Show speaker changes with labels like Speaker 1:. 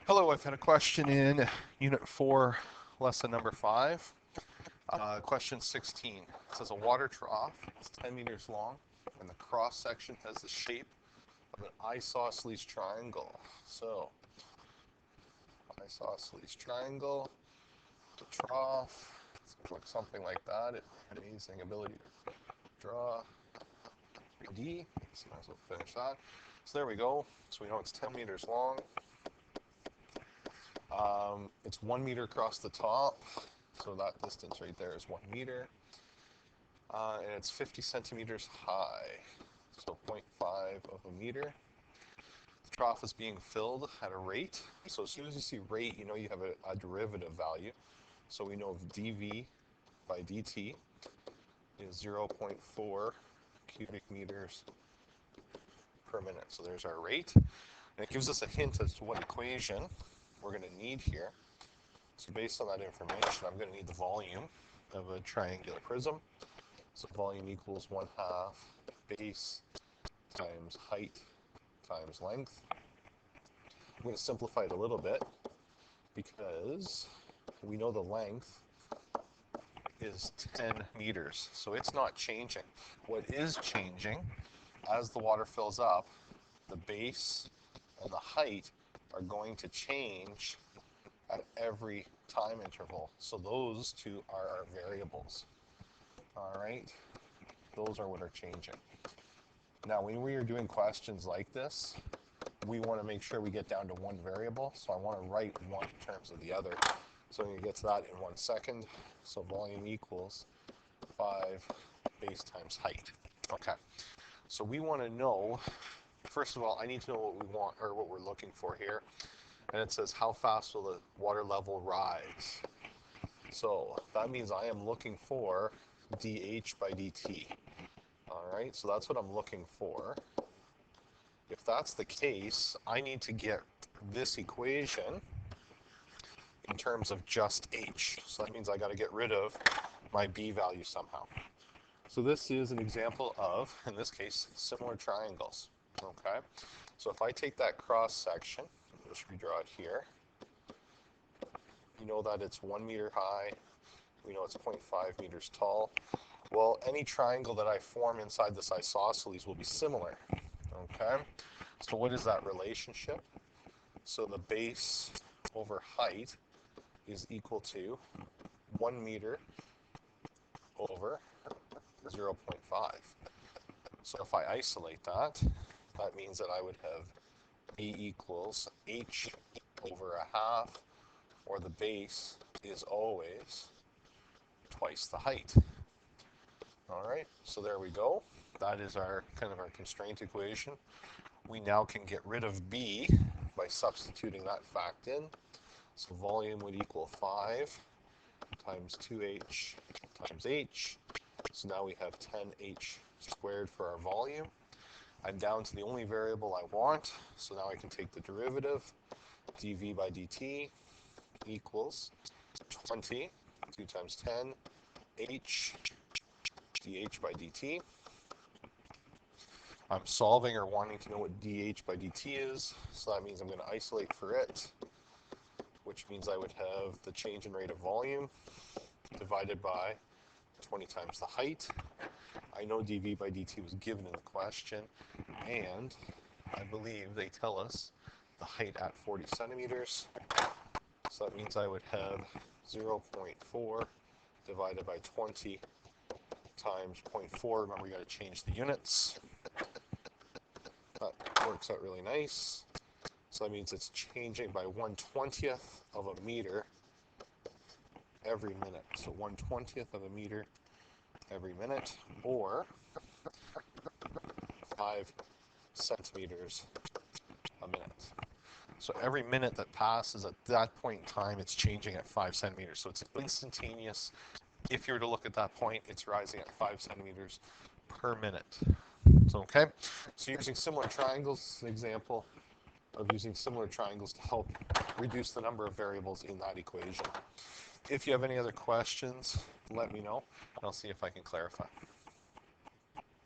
Speaker 1: Hello, I've had a question in Unit 4, lesson number 5. Question 16. It says a water trough is 10 meters long and the cross section has the shape of an isosceles triangle. So, isosceles triangle, the trough, looks something like that. Amazing ability to draw. D, so might as well finish that. So there we go. So we know it's 10 meters long. It's 1 meter across the top, so that distance right there is 1 meter. And it's 50 centimeters high, so 0.5 of a meter. The trough is being filled at a rate. So as soon as you see rate, you know you have a derivative value. So we know dV by dt is 0.4 cubic meters per minute. So there's our rate. And it gives us a hint as to what equation we're going to need here. So based on that information, I'm going to need the volume of a triangular prism. So volume equals 1/2 base times height times length. I'm going to simplify it a little bit because we know the length is 10 meters. So it's not changing. What is changing, as the water fills up, the base and the height are going to change at every time interval. So those two are our variables. All right, those are what are changing. Now, when we are doing questions like this, we want to make sure we get down to one variable. So I want to write one in terms of the other. So I'm going to get to that in 1 second. So volume equals 5 base times height. Okay, so we want to know, first of all, I need to know what we want, or what we're looking for here. And it says, how fast will the water level rise? So that means I am looking for dH by dt. All right, so that's what I'm looking for. If that's the case, I need to get this equation in terms of just h. So that means I got to get rid of my b value somehow. So this is an example of, in this case, similar triangles. Okay, so if I take that cross section, just redraw it here. You know that it's 1 meter high. We know it's 0.5 meters tall. Well, any triangle that I form inside this isosceles will be similar. Okay, so what is that relationship? So the base over height is equal to 1 meter over 0.5. So if I isolate that, that means that I would have A equals h over 1/2, or the base is always twice the height. All right, so there we go. That is our kind of our constraint equation. We now can get rid of b by substituting that fact in. So volume would equal 5 times 2h times h. So now we have 10h squared for our volume. I'm down to the only variable I want, so now I can take the derivative. dV by dt equals 20, 2 times 10, h dH by dt. I'm solving or wanting to know what dH by dt is, so that means I'm going to isolate for it, which means I would have the change in rate of volume divided by 20 times the height. I know dV by dt was given in the question, and I believe they tell us the height at 40 centimeters. So that means I would have 0.4 divided by 20 times 0.4. Remember, you got to change the units. That works out really nice. So that means it's changing by 1/20th of a meter every minute. So 1/20th of a meter every minute, or 5 centimeters a minute. So every minute that passes at that point in time, it's changing at 5 centimeters. So it's instantaneous. If you were to look at that point, it's rising at 5 centimeters per minute. So, okay, so using similar triangles, an example of using similar triangles to help reduce the number of variables in that equation. If you have any other questions, let me know, and I'll see if I can clarify.